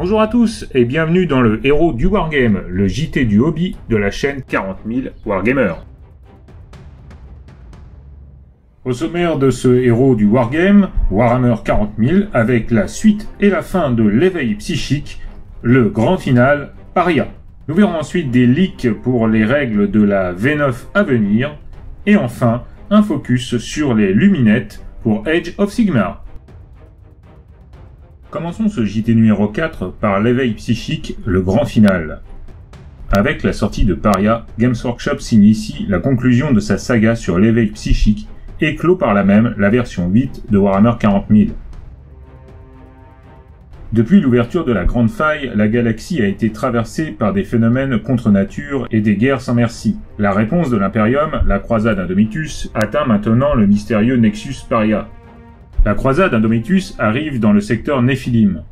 Bonjour à tous et bienvenue dans le héros du Wargame, le JT du hobby de la chaîne 40 000 Wargamers. Au sommaire de ce héros du Wargame, Warhammer 40 000, avec la suite et la fin de l'éveil psychique, le grand final, Paria. Nous verrons ensuite des leaks pour les règles de la V9 à venir, et enfin un focus sur les luminettes pour Age of Sigmar. Commençons ce JT numéro 4 par l'éveil psychique, le grand final. Avec la sortie de Paria, Games Workshop signe ici la conclusion de sa saga sur l'éveil psychique et clôt par là même la version 8 de Warhammer 40 000. Depuis l'ouverture de la Grande Faille, la galaxie a été traversée par des phénomènes contre nature et des guerres sans merci. La réponse de l'Imperium, la croisade Indomitus, atteint maintenant le mystérieux Nexus Paria. La croisade Indomitus arrive dans le secteur Néphilim.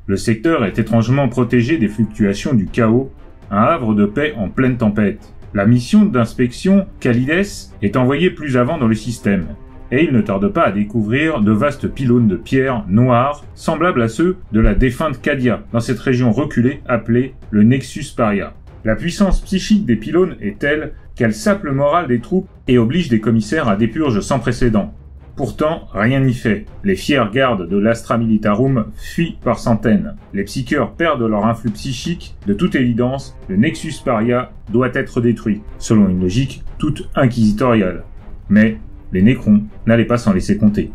Le secteur est étrangement protégé des fluctuations du chaos, un havre de paix en pleine tempête. La mission d'inspection Khalides est envoyée plus avant dans le système, et il ne tarde pas à découvrir de vastes pylônes de pierre noirs, semblables à ceux de la défunte Cadia, dans cette région reculée appelée le Nexus Paria. La puissance psychique des pylônes est telle qu'elle sape le moral des troupes et oblige des commissaires à des purges sans précédent. Pourtant, rien n'y fait. Les fiers gardes de l'Astra Militarum fuient par centaines. Les psycheurs perdent leur influx psychique. De toute évidence, le Nexus Paria doit être détruit, selon une logique toute inquisitoriale. Mais les Nécrons n'allaient pas s'en laisser compter.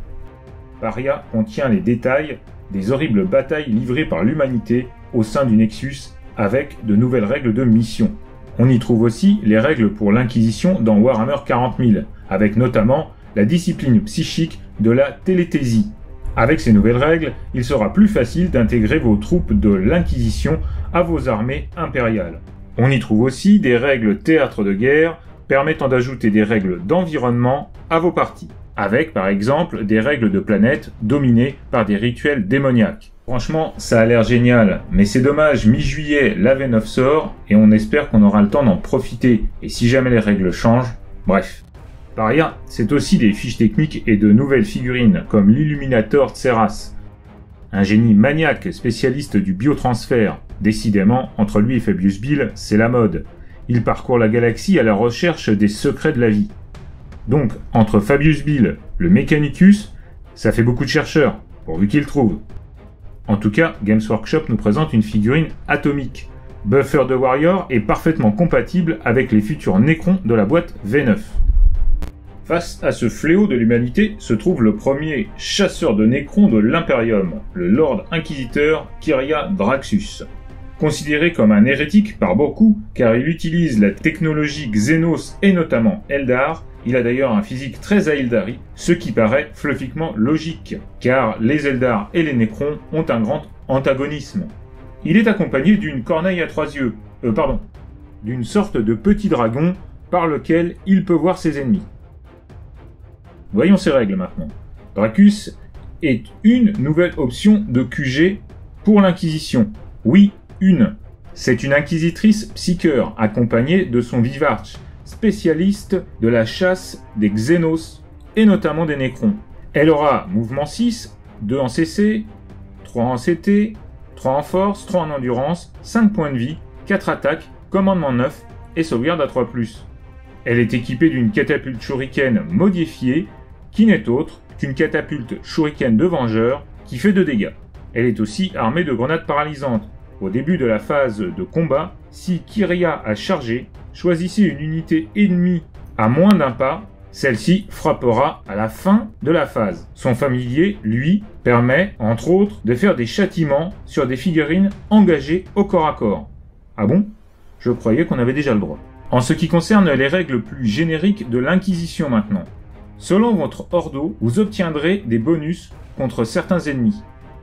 Paria contient les détails des horribles batailles livrées par l'humanité au sein du Nexus, avec de nouvelles règles de mission. On y trouve aussi les règles pour l'Inquisition dans Warhammer 40 000, avec notamment la discipline psychique de la télétésie. Avec ces nouvelles règles, il sera plus facile d'intégrer vos troupes de l'Inquisition à vos armées impériales. On y trouve aussi des règles théâtre de guerre permettant d'ajouter des règles d'environnement à vos parties, avec par exemple des règles de planètes dominées par des rituels démoniaques. Franchement, ça a l'air génial, mais c'est dommage, mi-juillet, la V9 sort, et on espère qu'on aura le temps d'en profiter, et si jamais les règles changent, bref. Paria, c'est aussi des fiches techniques et de nouvelles figurines, comme l'Illuminator Tseras, un génie maniaque spécialiste du biotransfert. Décidément, entre lui et Fabius Bill, c'est la mode. Il parcourt la galaxie à la recherche des secrets de la vie. Donc, entre Fabius Bill, le Mechanicus, ça fait beaucoup de chercheurs, pourvu qu'ils trouvent. En tout cas, Games Workshop nous présente une figurine atomique. Buffer de Warrior est parfaitement compatible avec les futurs Nécrons de la boîte V9. Face à ce fléau de l'humanité se trouve le premier chasseur de Nécrons de l'Imperium, le Lord Inquisiteur Kyria Draxus. Considéré comme un hérétique par beaucoup, car il utilise la technologie Xenos et notamment Eldar, il a d'ailleurs un physique très Aeldari, ce qui paraît fluffiquement logique, car les Eldar et les Nécrons ont un grand antagonisme. Il est accompagné d'une corneille à trois yeux, d'une sorte de petit dragon par lequel il peut voir ses ennemis. Voyons ces règles maintenant. Dracus est une nouvelle option de QG pour l'Inquisition. Oui, une. C'est une inquisitrice psycheur accompagnée de son Vivarch, spécialiste de la chasse des Xenos et notamment des Nécrons. Elle aura mouvement 6, 2 en CC, 3 en CT, 3 en force, 3 en endurance, 5 points de vie, 4 attaques, commandement 9 et sauvegarde à 3+. Elle est équipée d'une catapulte shuriken modifiée qui n'est autre qu'une catapulte shuriken de vengeur qui fait 2 dégâts. Elle est aussi armée de grenades paralysantes. Au début de la phase de combat, si Kyria a chargé, choisissez une unité ennemie à moins d'un pas, celle-ci frappera à la fin de la phase. Son familier, lui, permet, entre autres, de faire des châtiments sur des figurines engagées au corps à corps. Ah bon? Je croyais qu'on avait déjà le droit. En ce qui concerne les règles plus génériques de l'Inquisition maintenant. Selon votre Ordo, vous obtiendrez des bonus contre certains ennemis.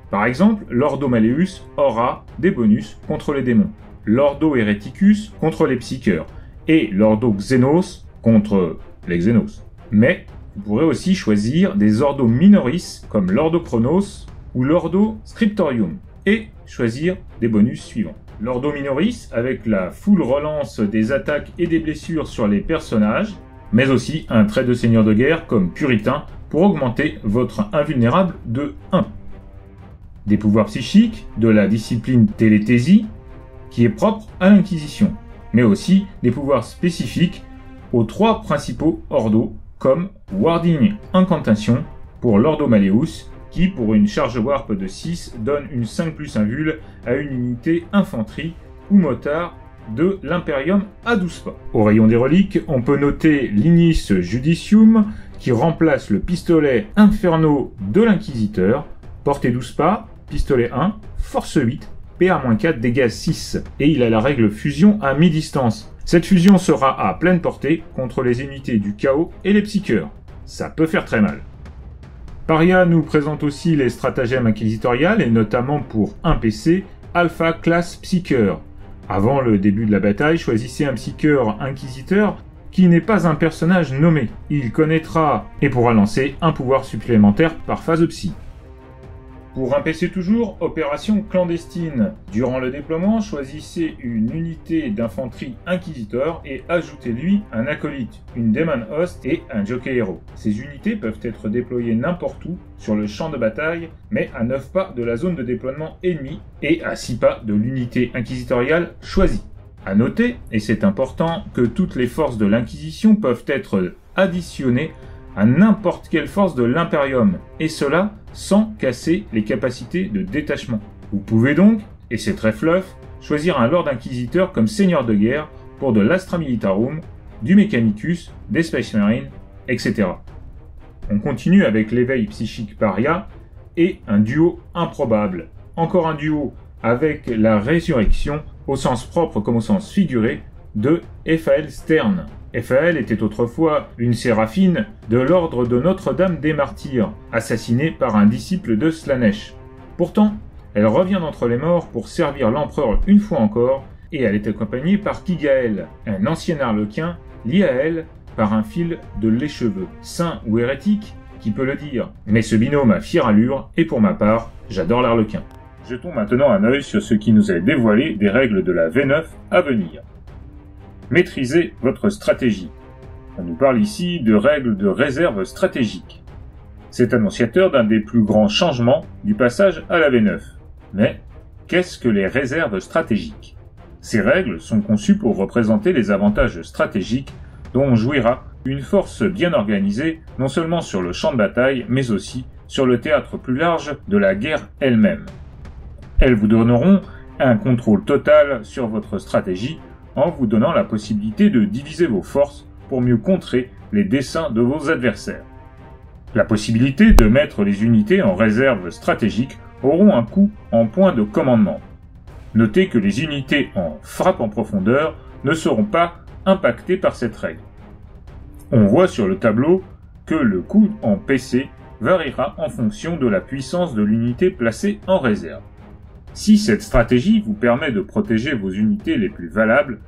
Par exemple, l'Ordo Malleus aura des bonus contre les démons, l'Ordo Hereticus contre les psycheurs, et l'Ordo Xenos contre les Xenos. Mais vous pourrez aussi choisir des Ordo Minoris comme l'Ordo Chronos ou l'Ordo Scriptorium, et choisir des bonus suivants. L'Ordo Minoris avec la full relance des attaques et des blessures sur les personnages, mais aussi un trait de seigneur de guerre comme Puritain pour augmenter votre invulnérable de 1. des pouvoirs psychiques, de la discipline télétésie, qui est propre à l'Inquisition, mais aussi des pouvoirs spécifiques aux 3 principaux ordos, comme Warding Incantation pour l'Ordo Malleus, qui pour une charge warp de 6 donne une 5+1 vul à une unité infanterie ou motard de l'Imperium à 12 pas. Au rayon des reliques, on peut noter l'Ignis Judicium, qui remplace le pistolet Inferno de l'Inquisiteur, portée 12 pas, pistolet 1, force 8, PA-4, dégâts 6, et il a la règle fusion à mi-distance. Cette fusion sera à pleine portée contre les unités du chaos et les psycheurs. Ça peut faire très mal. Paria nous présente aussi les stratagèmes inquisitoriales, et notamment pour un PC, Alpha Class Psycheur. Avant le début de la bataille, choisissez un psycheur inquisiteur qui n'est pas un personnage nommé. Il connaîtra et pourra lancer un pouvoir supplémentaire par phase psy. Pour un PC toujours, opération clandestine. Durant le déploiement, choisissez une unité d'infanterie inquisiteur et ajoutez-lui un acolyte, une Demon Host et un Jockey Hero. Ces unités peuvent être déployées n'importe où sur le champ de bataille, mais à 9 pas de la zone de déploiement ennemie et à 6 pas de l'unité inquisitoriale choisie. À noter, et c'est important, que toutes les forces de l'Inquisition peuvent être additionnées à n'importe quelle force de l'Imperium, et cela sans casser les capacités de détachement. Vous pouvez donc, et c'est très fluff, choisir un Lord Inquisiteur comme seigneur de guerre pour de l'Astra Militarum, du Mechanicus, des Space Marines, etc. On continue avec l'éveil psychique Paria et un duo improbable. Encore un duo avec la résurrection, au sens propre comme au sens figuré, de Ephael Stern. Ephael était autrefois une séraphine de l'ordre de Notre-Dame des Martyrs, assassinée par un disciple de Slaanesh. Pourtant, elle revient d'entre les morts pour servir l'empereur une fois encore, et elle est accompagnée par Kigael, un ancien arlequin lié à elle par un fil de lait-cheveux. Saint ou hérétique, qui peut le dire, mais ce binôme a fière allure, et pour ma part, j'adore l'arlequin. Jetons maintenant un œil sur ce qui nous est dévoilé des règles de la V9 à venir. Maîtrisez votre stratégie. On nous parle ici de règles de réserve stratégique. C'est annonciateur d'un des plus grands changements du passage à la V9. Mais, qu'est-ce que les réserves stratégiques? Ces règles sont conçues pour représenter les avantages stratégiques dont jouira une force bien organisée, non seulement sur le champ de bataille, mais aussi sur le théâtre plus large de la guerre elle-même. Elles vous donneront un contrôle total sur votre stratégie, en vous donnant la possibilité de diviser vos forces pour mieux contrer les desseins de vos adversaires. La possibilité de mettre les unités en réserve stratégique auront un coût en points de commandement. Notez que les unités en frappe en profondeur ne seront pas impactées par cette règle. On voit sur le tableau que le coût en PC variera en fonction de la puissance de l'unité placée en réserve. Si cette stratégie vous permet de protéger vos unités les plus valables,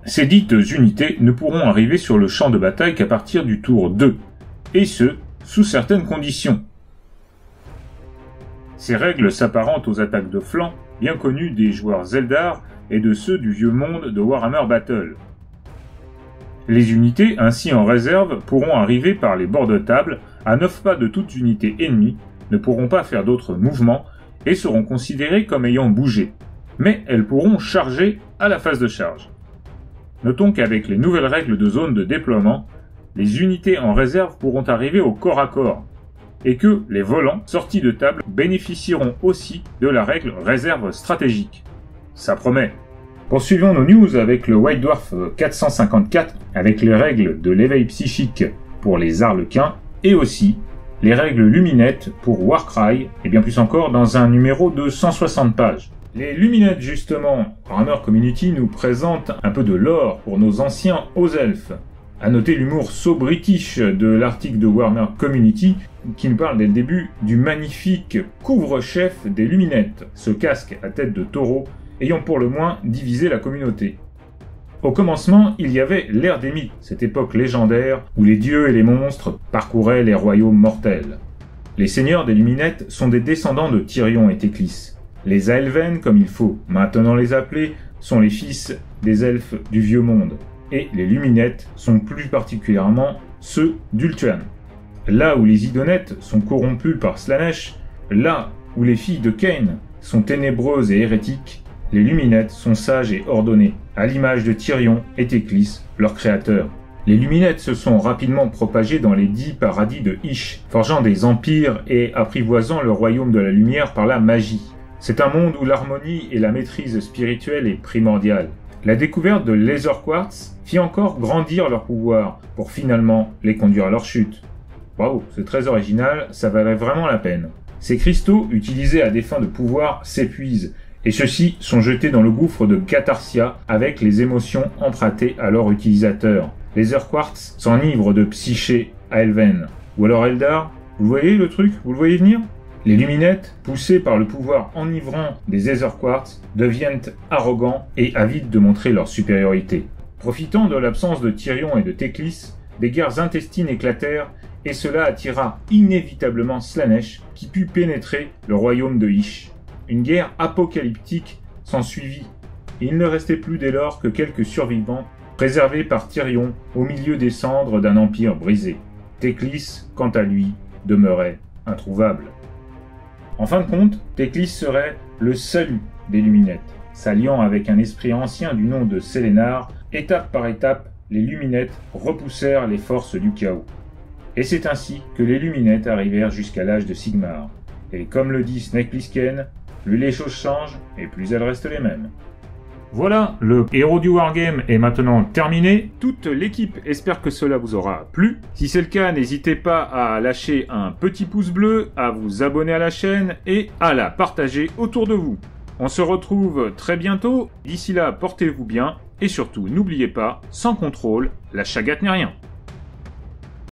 ces dites unités ne pourront arriver sur le champ de bataille qu'à partir du tour 2, et ce, sous certaines conditions. Ces règles s'apparentent aux attaques de flanc, bien connues des joueurs Zeldar et de ceux du vieux monde de Warhammer Battle. Les unités ainsi en réserve pourront arriver par les bords de table à 9 pas de toute unité ennemie, ne pourront pas faire d'autres mouvements, et seront considérées comme ayant bougé, mais elles pourront charger à la phase de charge. Notons qu'avec les nouvelles règles de zone de déploiement, les unités en réserve pourront arriver au corps à corps, et que les volants sortis de table bénéficieront aussi de la règle réserve stratégique. Ça promet. Poursuivons nos news avec le White Dwarf 454, avec les règles de l'éveil psychique pour les Arlequins, et aussi les règles luminettes pour Warcry, et bien plus encore dans un numéro de 160 pages. Les luminettes justement, Warhammer Community nous présente un peu de lore pour nos anciens hauts elfes. À noter l'humour so-british de l'article de Warhammer Community qui nous parle dès le début du magnifique couvre-chef des luminettes, ce casque à tête de taureau ayant pour le moins divisé la communauté. Au commencement, il y avait l'ère des mythes, cette époque légendaire où les dieux et les monstres parcouraient les royaumes mortels. Les seigneurs des luminettes sont des descendants de Tyrion et Théclis. Les Aelven, comme il faut maintenant les appeler, sont les fils des elfes du vieux monde. Et les luminettes sont plus particulièrement ceux d'Ultuan. Là où les idonettes sont corrompus par Slaanesh, là où les filles de Cain sont ténébreuses et hérétiques, les Luminettes sont sages et ordonnées, à l'image de Tyrion et Théclis, leur créateurs. Les Luminettes se sont rapidement propagées dans les 10 paradis de Hysh, forgeant des empires et apprivoisant le royaume de la lumière par la magie. C'est un monde où l'harmonie et la maîtrise spirituelle est primordiale. La découverte de Laser Quartz fit encore grandir leur pouvoir, pour finalement les conduire à leur chute. Bravo, c'est très original, ça valait vraiment la peine. Ces cristaux, utilisés à des fins de pouvoir, s'épuisent, et ceux-ci sont jetés dans le gouffre de Catharsia avec les émotions empruntées à leur utilisateur. Laser Quartz s'enivre de psyché à Elven. Ou alors Eldar, vous voyez le truc? Vous le voyez venir? Les Luminettes, poussés par le pouvoir enivrant des Aether Quartz, deviennent arrogants et avides de montrer leur supériorité. Profitant de l'absence de Tyrion et de Théclis, des guerres intestines éclatèrent et cela attira inévitablement Slaanesh qui put pénétrer le royaume de Hysh. Une guerre apocalyptique s'ensuivit. Il ne restait plus dès lors que quelques survivants préservés par Tyrion au milieu des cendres d'un empire brisé. Théclis, quant à lui, demeurait introuvable. En fin de compte, Théclis serait le salut des Luminettes. S'alliant avec un esprit ancien du nom de Sélénar, étape par étape, les Luminettes repoussèrent les forces du chaos. Et c'est ainsi que les Luminettes arrivèrent jusqu'à l'âge de Sigmar. Et comme le dit Snake Plissken, plus les choses changent et plus elles restent les mêmes. Voilà, le héros du Wargame est maintenant terminé. Toute l'équipe espère que cela vous aura plu. Si c'est le cas, n'hésitez pas à lâcher un petit pouce bleu, à vous abonner à la chaîne et à la partager autour de vous. On se retrouve très bientôt. D'ici là, portez-vous bien et surtout, n'oubliez pas, sans contrôle, la chagate n'est rien.